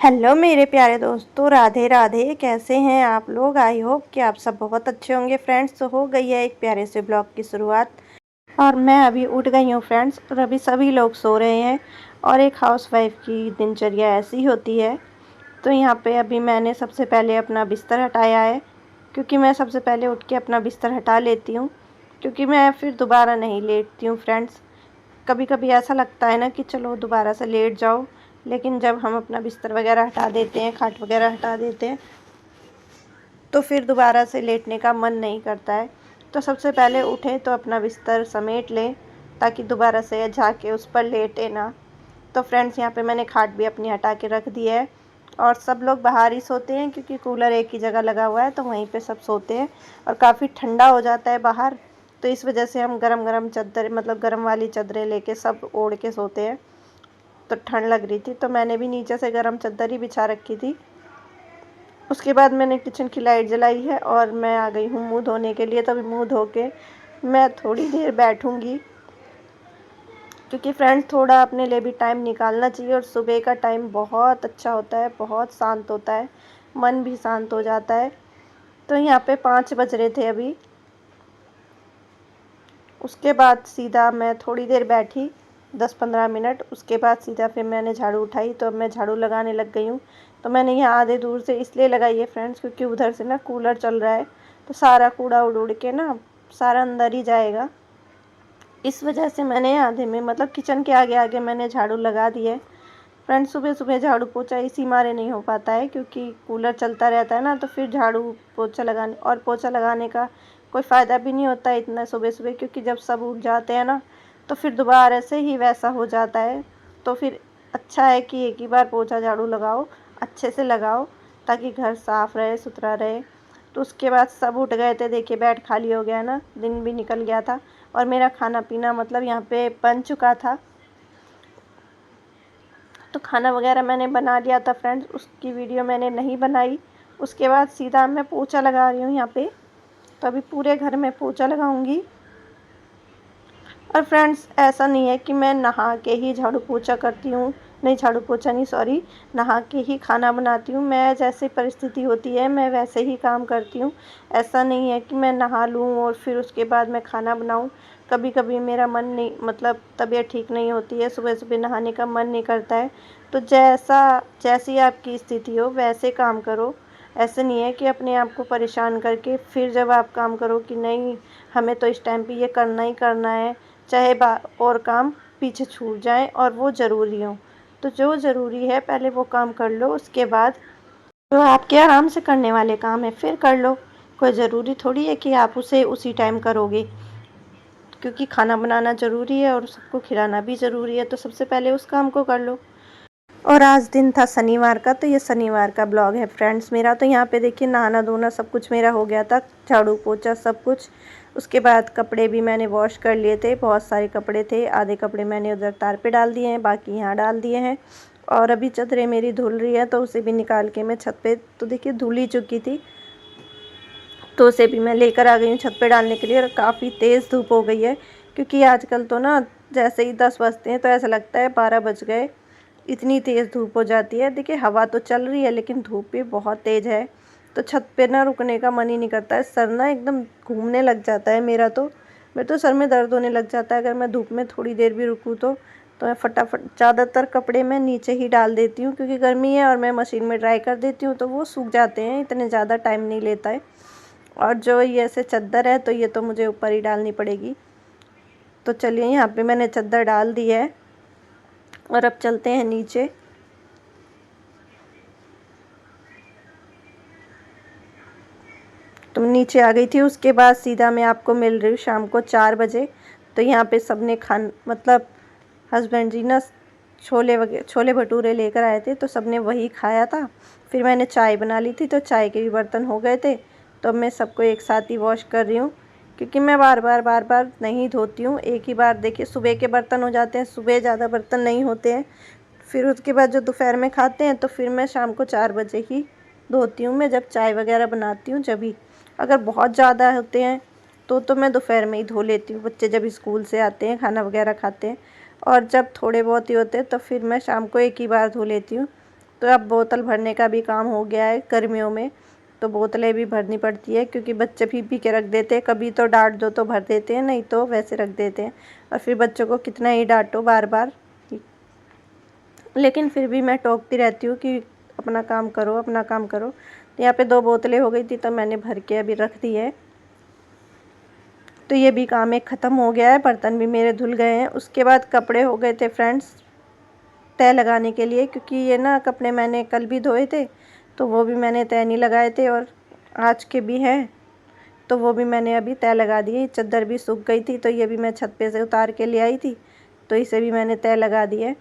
Hello मेरे प्यारे दोस्तों, राधे राधे। कैसे हैं आप लोग? आई होप कि आप सब बहुत अच्छे होंगे फ्रेंड्स। तो हो गई है एक प्यारे से ब्लॉग की शुरुआत और मैं अभी उठ गई हूँ फ्रेंड्स। और अभी सभी लोग सो रहे हैं और एक हाउसवाइफ की दिनचर्या ऐसी होती है। तो यहाँ पे अभी मैंने सबसे पहले अपना बिस्तर हटाया है, क्योंकि मैं सबसे पहले उठ के अपना बिस्तर हटा लेती हूँ, क्योंकि मैं फिर दोबारा नहीं लेटती हूँ फ्रेंड्स। कभी कभी ऐसा लगता है ना कि चलो दोबारा से लेट जाओ, लेकिन जब हम अपना बिस्तर वगैरह हटा देते हैं, खाट वगैरह हटा देते हैं, तो फिर दोबारा से लेटने का मन नहीं करता है। तो सबसे पहले उठें तो अपना बिस्तर समेट लें, ताकि दोबारा से जाके उस पर लेटे ना। तो फ्रेंड्स, यहाँ पे मैंने खाट भी अपनी हटा के रख दी है और सब लोग बाहर ही सोते हैं, क्योंकि कूलर एक ही जगह लगा हुआ है, तो वहीं पे सब सोते हैं। और काफ़ी ठंडा हो जाता है बाहर, तो इस वजह से हम गरम गरम चादर, मतलब गरम वाली चादरें लेके सब ओढ़ के सोते हैं। तो ठंड लग रही थी तो मैंने भी नीचे से गरम चादर ही बिछा रखी थी। उसके बाद मैंने किचन की लाइट जलाई है और मैं आ गई हूँ मुंह धोने के लिए। तभी मुंह धो के मैं थोड़ी देर बैठूंगी, क्योंकि फ्रेंड्स थोड़ा अपने लिए भी टाइम निकालना चाहिए। और सुबह का टाइम बहुत अच्छा होता है, बहुत शांत होता है, मन भी शांत हो जाता है। तो यहाँ पे 5 बज रहे थे अभी। उसके बाद सीधा मैं थोड़ी देर बैठी, 10-15 मिनट। उसके बाद सीधा फिर मैंने झाड़ू उठाई, तो अब मैं झाड़ू लगाने लग गई हूँ। तो मैंने यहाँ आधे दूर से इसलिए लगाई है फ्रेंड्स, क्योंकि उधर से ना कूलर चल रहा है, तो सारा कूड़ा उड़ उड़ के ना सारा अंदर ही जाएगा। इस वजह से मैंने आधे में, मतलब किचन के आगे आगे मैंने झाड़ू लगा दी है फ्रेंड्स। सुबह सुबह झाड़ू पोछा इसी मारे नहीं हो पाता है, क्योंकि कूलर चलता रहता है ना, तो फिर झाड़ू पोछा लगाने, और पोछा लगाने का कोई फ़ायदा भी नहीं होता है इतना सुबह सुबह, क्योंकि जब सब उठ जाते हैं ना, तो फिर दोबारा से ही वैसा हो जाता है। तो फिर अच्छा है कि एक ही बार पोछा झाड़ू लगाओ, अच्छे से लगाओ, ताकि घर साफ़ रहे, सुथरा रहे। तो उसके बाद सब उठ गए थे, देखिए बेड खाली हो गया ना, दिन भी निकल गया था और मेरा खाना पीना मतलब यहाँ पे बन चुका था। तो खाना वगैरह मैंने बना लिया था फ्रेंड्स, उसकी वीडियो मैंने नहीं बनाई। उसके बाद सीधा मैं पोछा लगा रही हूँ यहाँ पे। तो अभी पूरे घर में पोछा लगाऊंगी। और फ्रेंड्स, ऐसा नहीं है कि मैं नहा के ही झाड़ू पोछा करती हूँ, नहीं झाड़ू पोछा नहीं, सॉरी, नहा के ही खाना बनाती हूँ। मैं जैसे परिस्थिति होती है मैं वैसे ही काम करती हूँ। ऐसा नहीं है कि मैं नहा लूँ और फिर उसके बाद मैं खाना बनाऊँ। कभी कभी मेरा मन नहीं, मतलब तबीयत ठीक नहीं होती है, सुबह सुबह नहाने का मन नहीं करता है। तो जैसी आपकी स्थिति हो वैसे काम करो। ऐसे नहीं है कि अपने आप को परेशान करके फिर जब आप काम करो कि नहीं, हमें तो इस टाइम पे ये करना ही करना है, चाहे और काम पीछे छूट जाएं और वो ज़रूरी हो। तो जो ज़रूरी है पहले वो काम कर लो, उसके बाद जो आपके आराम से करने वाले काम है फिर कर लो। कोई ज़रूरी थोड़ी है कि आप उसे उसी टाइम करोगे, क्योंकि खाना बनाना ज़रूरी है और सबको खिलाना भी ज़रूरी है। तो सबसे पहले उस काम को कर लो। और आज दिन था शनिवार का, तो ये शनिवार का ब्लॉग है फ्रेंड्स मेरा। तो यहाँ पे देखिए नहाना धोना सब कुछ मेरा हो गया था, झाड़ू पोछा सब कुछ। उसके बाद कपड़े भी मैंने वॉश कर लिए थे, बहुत सारे कपड़े थे। आधे कपड़े मैंने उधर तार पे डाल दिए हैं, बाकी यहाँ डाल दिए हैं। और अभी चादरें मेरी धुल रही है, तो उसे भी निकाल के मैं छत पे, तो देखिए धुल ही चुकी थी, तो उसे भी मैं लेकर आ गई हूँ छत पे डालने के लिए। और काफ़ी तेज़ धूप हो गई है, क्योंकि आजकल तो ना जैसे ही 10 बजते हैं तो ऐसा लगता है 12 बज गए, इतनी तेज़ धूप हो जाती है। देखिए हवा तो चल रही है, लेकिन धूप भी बहुत तेज़ है। तो छत पे ना रुकने का मन ही नहीं करता है, सर ना एकदम घूमने लग जाता है मेरे तो सर में दर्द होने लग जाता है अगर मैं धूप में थोड़ी देर भी रुकूँ तो मैं फटाफट ज़्यादातर कपड़े मैं नीचे ही डाल देती हूँ, क्योंकि गर्मी है, और मैं मशीन में ड्राई कर देती हूँ तो वो सूख जाते हैं, इतने ज़्यादा टाइम नहीं लेता है। और जो ये ऐसे चादर है तो ये तो मुझे ऊपर ही डालनी पड़ेगी। तो चलिए यहाँ पे मैंने चादर डाल दी है और अब चलते हैं नीचे। तो मैं नीचे आ गई थी। उसके बाद सीधा मैं आपको मिल रही हूँ शाम को 4 बजे। तो यहाँ पे सबने मतलब हस्बैंड जी ना छोले भटूरे लेकर आए थे, तो सबने वही खाया था। फिर मैंने चाय बना ली थी, तो चाय के भी बर्तन हो गए थे। तो अब मैं सबको एक साथ ही वॉश कर रही हूँ, क्योंकि मैं बार बार नहीं धोती हूँ, एक ही बार। देखिए सुबह के बर्तन हो जाते हैं, सुबह ज़्यादा बर्तन नहीं होते हैं। फिर उसके बाद जो दोपहर में खाते हैं, तो फिर मैं शाम को 4 बजे ही धोती हूँ, मैं जब चाय वगैरह बनाती हूँ जब ही। अगर बहुत ज़्यादा होते हैं तो मैं दोपहर में ही धो लेती हूँ, बच्चे जब स्कूल से आते हैं, खाना वगैरह खाते हैं। और जब थोड़े बहुत ही होते हैं तो फिर मैं शाम को एक ही बार धो लेती हूँ। तो अब बोतल भरने का भी काम हो गया है। गर्मियों में तो बोतलें भी भरनी पड़ती है, क्योंकि बच्चे पी के रख देते हैं। कभी तो डांट दो तो भर देते हैं, नहीं तो वैसे रख देते हैं। और फिर बच्चों को कितना ही डांटो बार बार, लेकिन फिर भी मैं टोकती रहती हूँ कि अपना काम करो, अपना काम करो। तो यहाँ पे 2 बोतलें हो गई थी, तो मैंने भर के अभी रख दी है। तो ये भी काम एक ख़त्म हो गया है। बर्तन भी मेरे धुल गए हैं। उसके बाद कपड़े हो गए थे फ्रेंड्स तह लगाने के लिए, क्योंकि ये ना कपड़े मैंने कल भी धोए थे, तो वो भी मैंने तह नहीं लगाए थे, और आज के भी हैं तो वो भी मैंने अभी तह लगा दिए। चादर भी सूख गई थी, तो ये भी मैं छत पे से उतार के ले आई थी, तो इसे भी मैंने तह लगा दी है।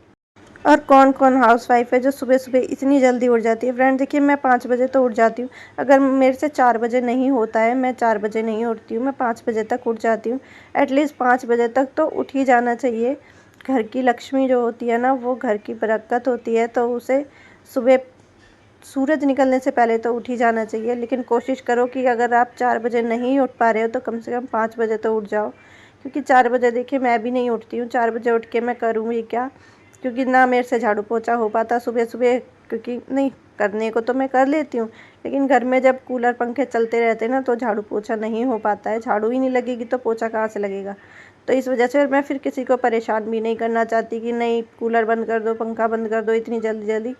और कौन कौन हाउसवाइफ है जो सुबह सुबह इतनी जल्दी उठ जाती है? फ्रेंड देखिए, मैं 5 बजे तो उठ जाती हूँ। अगर मेरे से 4 बजे नहीं होता है, मैं 4 बजे नहीं उठती हूँ, मैं 5 बजे तक उठ जाती हूँ। एटलीस्ट 5 बजे तक तो उठ ही जाना चाहिए। घर की लक्ष्मी जो होती है ना, वो घर की बरकत होती है, तो उसे सुबह सूरज निकलने से पहले तो उठ ही जाना चाहिए। लेकिन कोशिश करो कि अगर आप 4 बजे नहीं उठ पा रहे हो तो कम से कम 5 बजे तो उठ जाओ, क्योंकि 4 बजे देखिए मैं भी नहीं उठती हूँ। 4 बजे उठ के मैं करूँगी क्या? क्योंकि ना मेरे से झाड़ू पोछा हो पाता सुबह सुबह, क्योंकि नहीं करने को तो मैं कर लेती हूँ, लेकिन घर में जब कूलर पंखे चलते रहते हैं ना, तो झाड़ू पोछा नहीं हो पाता है। झाड़ू ही नहीं लगेगी तो पोछा कहाँ से लगेगा? तो इस वजह से मैं फिर किसी को परेशान भी नहीं करना चाहती कि नहीं कूलर बंद कर दो, पंखा बंद कर दो इतनी जल्दी जल्दी।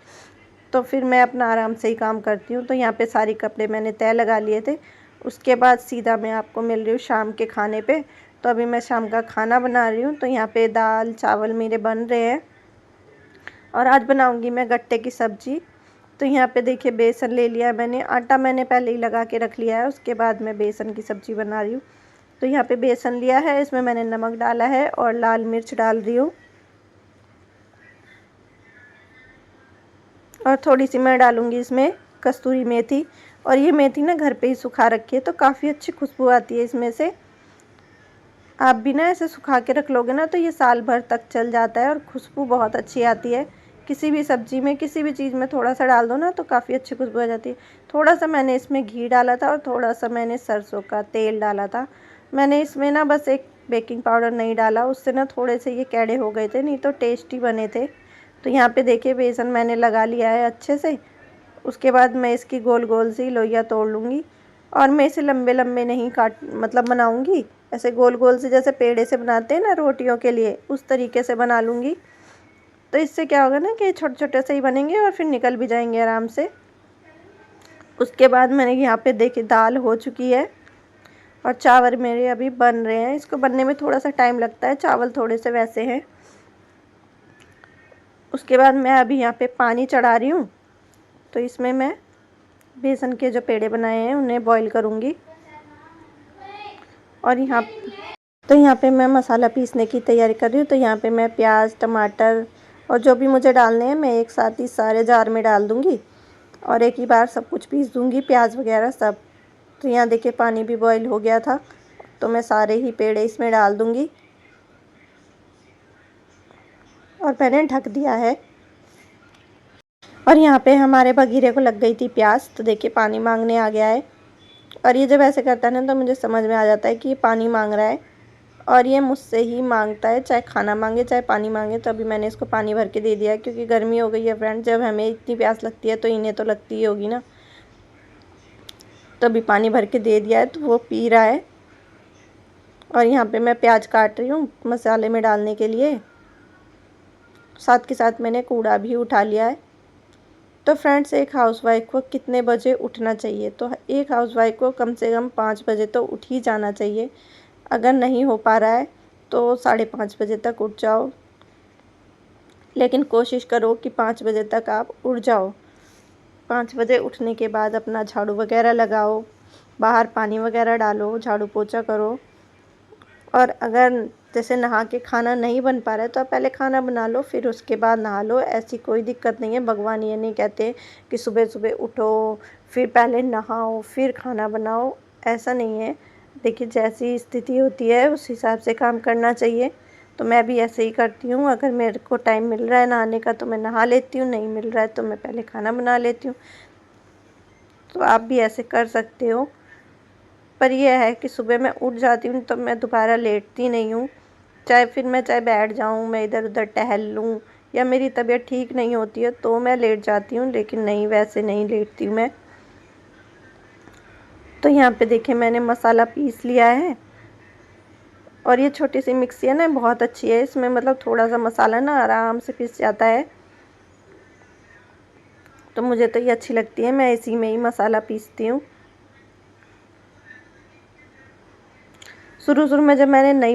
तो फिर मैं अपना आराम से ही काम करती हूँ। तो यहाँ पे सारे कपड़े मैंने तय लगा लिए थे। उसके बाद सीधा मैं आपको मिल रही हूँ शाम के खाने पे। तो अभी मैं शाम का खाना बना रही हूँ। तो यहाँ पे दाल चावल मेरे बन रहे हैं, और आज बनाऊँगी मैं गट्टे की सब्ज़ी। तो यहाँ पे देखिए बेसन ले लिया है मैंने, आटा मैंने पहले ही लगा के रख लिया है, उसके बाद मैं बेसन की सब्ज़ी बना रही हूँ। तो यहाँ पे बेसन लिया है, इसमें मैंने नमक डाला है और लाल मिर्च डाल रही हूँ, और थोड़ी सी मैं डालूँगी इसमें कस्तूरी मेथी। और ये मेथी ना घर पे ही सुखा रखी है, तो काफ़ी अच्छी खुशबू आती है इसमें से। आप भी ना ऐसे सुखा के रख लोगे ना, तो ये साल भर तक चल जाता है, और खुशबू बहुत अच्छी आती है। किसी भी सब्ज़ी में, किसी भी चीज़ में थोड़ा सा डाल दो ना, तो काफ़ी अच्छी खुशबू आ जाती है। थोड़ा सा मैंने इसमें घी डाला था, और थोड़ा सा मैंने सरसों का तेल डाला था। मैंने इसमें ना बस एक बेकिंग पाउडर नहीं डाला, उससे ना थोड़े से ये कैड़े हो गए थे, नहीं तो टेस्टी बने थे। तो यहाँ पे देखिए बेसन मैंने लगा लिया है अच्छे से। उसके बाद मैं इसकी गोल गोल सी लोइयाँ तोड़ लूँगी, और मैं इसे लंबे लंबे नहीं बनाऊँगी, ऐसे गोल गोल से जैसे पेड़े से बनाते हैं ना रोटियों के लिए, उस तरीके से बना लूँगी। तो इससे क्या होगा ना कि छोटे छोटे से ही बनेंगे और फिर निकल भी जाएंगे आराम से। उसके बाद मैंने यहाँ पे देखी दाल हो चुकी है, और चावल मेरे अभी बन रहे हैं। इसको बनने में थोड़ा सा टाइम लगता है, चावल थोड़े से वैसे हैं। उसके बाद मैं अभी यहाँ पे पानी चढ़ा रही हूँ। तो इसमें मैं बेसन के जो पेड़े बनाए हैं उन्हें बॉईल करूँगी। और यहाँ पे मैं मसाला पीसने की तैयारी कर रही हूँ। तो यहाँ पे मैं प्याज टमाटर और जो भी मुझे डालने हैं मैं एक साथ ही सारे जार में डाल दूँगी, और एक ही बार सब कुछ पीस दूँगी, प्याज वगैरह सब। तो यहाँ देखिए पानी भी बॉईल हो गया था, तो मैं सारे ही पेड़े इसमें डाल दूँगी, और मैंने ढक दिया है। और यहाँ पे हमारे बगीरे को लग गई थी प्यास, तो देखिए पानी मांगने आ गया है। और ये जब ऐसे करता है ना, तो मुझे समझ में आ जाता है कि ये पानी मांग रहा है, और ये मुझसे ही मांगता है, चाहे खाना मांगे चाहे पानी मांगे। तो अभी मैंने इसको पानी भर के दे दिया है, क्योंकि गर्मी हो गई है फ्रेंड, जब हमें इतनी प्यास लगती है तो इन्हें तो लगती ही होगी ना। तो अभी पानी भर के दे दिया है, तो वो पी रहा है। और यहाँ पे मैं प्याज काट रही हूँ मसाले में डालने के लिए, साथ के साथ मैंने कूड़ा भी उठा लिया है। तो फ्रेंड्स, एक हाउसवाइफ को कितने बजे उठना चाहिए? तो एक हाउसवाइफ को कम से कम 5 बजे तो उठ ही जाना चाहिए। अगर नहीं हो पा रहा है तो 5:30 बजे तक उठ जाओ, लेकिन कोशिश करो कि 5 बजे तक आप उठ जाओ। 5 बजे उठने के बाद अपना झाड़ू वगैरह लगाओ, बाहर पानी वगैरह डालो, झाड़ू पोछा करो। और अगर जैसे नहा के खाना नहीं बन पा रहा है, तो आप पहले खाना बना लो, फिर उसके बाद नहा लो, ऐसी कोई दिक्कत नहीं है। भगवान ये नहीं कहते कि सुबह सुबह उठो फिर पहले नहाओ फिर खाना बनाओ, ऐसा नहीं है। देखिए जैसी स्थिति होती है उस हिसाब से काम करना चाहिए। तो मैं भी ऐसे ही करती हूँ, अगर मेरे को टाइम मिल रहा है नहाने का तो मैं नहा लेती हूँ, नहीं मिल रहा है तो मैं पहले खाना बना लेती हूँ। तो आप भी ऐसे कर सकते हो। पर यह है कि सुबह मैं उठ जाती हूँ तो मैं दोबारा लेटती नहीं हूँ, चाहे फिर मैं बैठ जाऊँ, मैं इधर उधर टहल लूँ या मेरी तबीयत ठीक नहीं होती है तो मैं लेट जाती हूँ, लेकिन नहीं, वैसे नहीं लेटती हूँ मैं। तो यहाँ पे देखिए मैंने मसाला पीस लिया है, और ये छोटी सी मिक्सी है ना, बहुत अच्छी है। इसमें मतलब थोड़ा सा मसाला ना आराम से पिस जाता है, तो मुझे तो ये अच्छी लगती है, मैं इसी में ही मसाला पीसती हूँ। शुरू में जब मैंने नई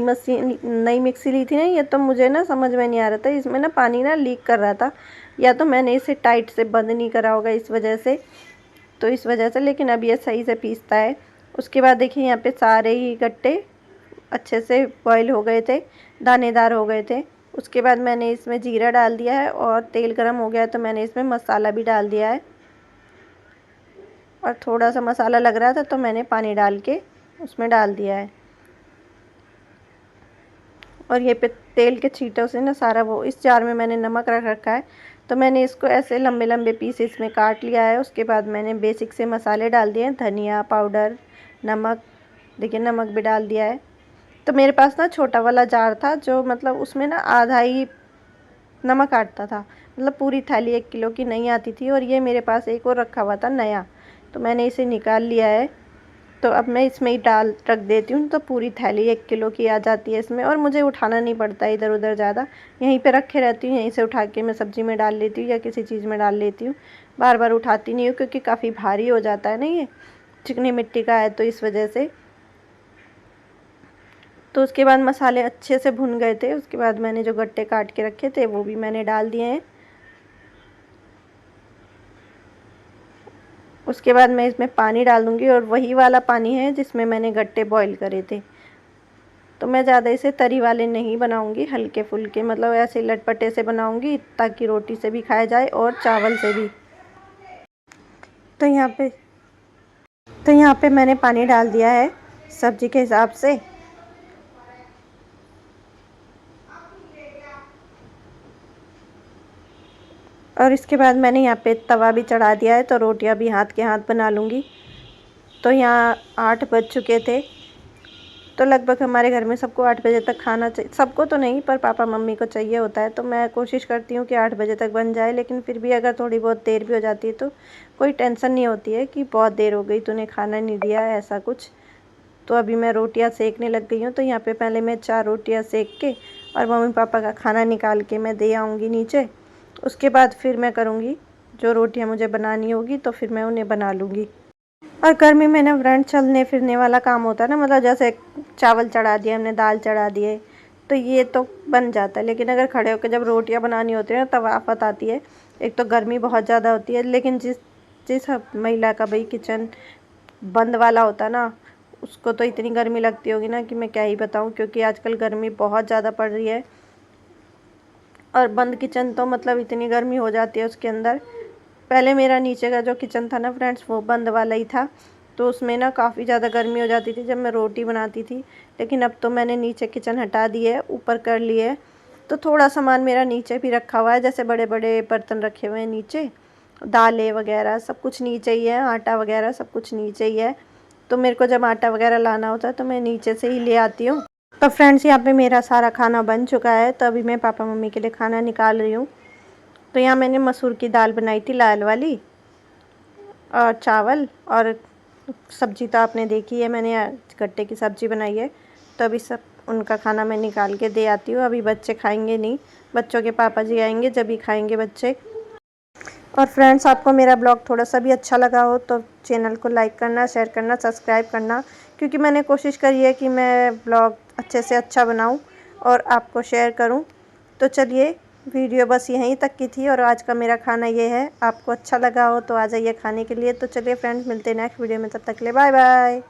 मिक्सी ली थी ना, ये तो मुझे ना समझ में नहीं आ रहा था, इसमें ना पानी ना लीक कर रहा था, या तो मैंने इसे टाइट से बंद नहीं करा होगा इस वजह से, तो इस वजह से। लेकिन अब ये सही से पीसता है। उसके बाद देखिए यहाँ पे सारे ही गट्टे अच्छे से बॉईल हो गए थे, दानेदार हो गए थे। उसके बाद मैंने इसमें जीरा डाल दिया है, और तेल गर्म हो गया है तो मैंने इसमें मसाला भी डाल दिया है, और थोड़ा सा मसाला लग रहा था तो मैंने पानी डाल के उसमें डाल दिया है। और ये पे तेल के छींटों से ना सारा वो, इस जार में मैंने नमक रख रखा है, तो मैंने इसको ऐसे लंबे लंबे पीस इसमें काट लिया है। उसके बाद मैंने बेसिक से मसाले डाल दिए हैं, धनिया पाउडर, नमक, देखिए नमक भी डाल दिया है। तो मेरे पास ना छोटा वाला जार था, जो मतलब उसमें ना आधा ही नमक आटता था, मतलब पूरी थाली 1 किलो की नहीं आती थी। और ये मेरे पास एक और रखा हुआ था नया, तो मैंने इसे निकाल लिया है। तो अब मैं इसमें ही डाल रख देती हूँ, तो पूरी थैली 1 किलो की आ जाती है इसमें, और मुझे उठाना नहीं पड़ता इधर उधर ज़्यादा, यहीं पे रखे रहती हूँ, यहीं से उठा के मैं सब्ज़ी में डाल लेती हूँ या किसी चीज़ में डाल लेती हूँ। बार बार उठाती नहीं हूँ, क्योंकि काफ़ी भारी हो जाता है ना, ये चिकनी मिट्टी का है, तो इस वजह से। तो उसके बाद मसाले अच्छे से भुन गए थे। उसके बाद मैंने जो गट्टे काट के रखे थे वो भी मैंने डाल दिए हैं। उसके बाद मैं इसमें पानी डाल दूँगी, और वही वाला पानी है जिसमें मैंने गट्टे बॉईल करे थे। तो मैं ज़्यादा इसे तरी वाले नहीं बनाऊँगी, हल्के फुल्के मतलब ऐसे लटपटे से बनाऊँगी, ताकि रोटी से भी खाया जाए और चावल से भी। तो यहाँ पे मैंने पानी डाल दिया है सब्ज़ी के हिसाब से। और इसके बाद मैंने यहाँ पे तवा भी चढ़ा दिया है, तो रोटियाँ भी हाथ के हाथ बना लूँगी। तो यहाँ 8 बज चुके थे, तो लगभग हमारे घर में सबको 8 बजे तक खाना चाहिए। सबको तो नहीं, पर पापा मम्मी को चाहिए होता है, तो मैं कोशिश करती हूँ कि 8 बजे तक बन जाए। लेकिन फिर भी अगर थोड़ी बहुत देर भी हो जाती है तो कोई टेंशन नहीं होती है कि बहुत देर हो गई, तूने खाना नहीं दिया, ऐसा कुछ। तो अभी मैं रोटियाँ सेकने लग गई हूँ। तो यहाँ पे पहले मैं 4 रोटियाँ सेक के और मम्मी पापा का खाना निकाल के मैं दे आऊँगी नीचे। उसके बाद फिर मैं करूँगी, जो रोटियाँ मुझे बनानी होगी तो फिर मैं उन्हें बना लूँगी। और गर्मी में ना फ्रेंड चलने फिरने वाला काम होता है ना, मतलब जैसे चावल चढ़ा दिए हमने, दाल चढ़ा दिए, तो ये तो बन जाता है। लेकिन अगर खड़े होकर जब रोटियां बनानी होती है ना, तब आफत आती है। एक तो गर्मी बहुत ज़्यादा होती है, लेकिन जिस जिस महिला का भाई किचन बंद वाला होता है ना, उसको तो इतनी गर्मी लगती होगी ना कि मैं क्या ही बताऊँ, क्योंकि आजकल गर्मी बहुत ज़्यादा पड़ रही है। और बंद किचन तो मतलब इतनी गर्मी हो जाती है उसके अंदर। पहले मेरा नीचे का जो किचन था ना फ्रेंड्स, वो बंद वाला ही था, तो उसमें ना काफ़ी ज़्यादा गर्मी हो जाती थी जब मैं रोटी बनाती थी। लेकिन अब तो मैंने नीचे किचन हटा दी है, ऊपर कर लिए है। तो थोड़ा सामान मेरा नीचे भी रखा हुआ है, जैसे बड़े बड़े बर्तन रखे हुए हैं नीचे, दालें वगैरह सब कुछ नीचे ही है, आटा वगैरह सब कुछ नीचे ही है। तो मेरे को जब आटा वगैरह लाना होता है तो मैं नीचे से ही ले आती हूँ। तो फ्रेंड्स यहाँ पे मेरा सारा खाना बन चुका है, तो अभी मैं पापा मम्मी के लिए खाना निकाल रही हूँ। तो यहाँ मैंने मसूर की दाल बनाई थी, लाल वाली, और चावल, और सब्जी तो आपने देखी है, मैंने गट्टे की सब्ज़ी बनाई है। तो अभी सब उनका खाना मैं निकाल के दे आती हूँ। अभी बच्चे खाएंगे नहीं, बच्चों के पापा जी आएंगे जब भी खाएंगे बच्चे। और फ्रेंड्स आपको मेरा ब्लॉग थोड़ा सा भी अच्छा लगा हो तो चैनल को लाइक करना, शेयर करना, सब्सक्राइब करना, क्योंकि मैंने कोशिश करी है कि मैं ब्लॉग अच्छे से अच्छा बनाऊं और आपको शेयर करूं। तो चलिए, वीडियो बस यहीं तक की थी, और आज का मेरा खाना ये है। आपको अच्छा लगा हो तो आ जाइए खाने के लिए। तो चलिए फ्रेंड्स, मिलते हैं नेक्स्ट वीडियो में, तब तक के लिए बाय बाय।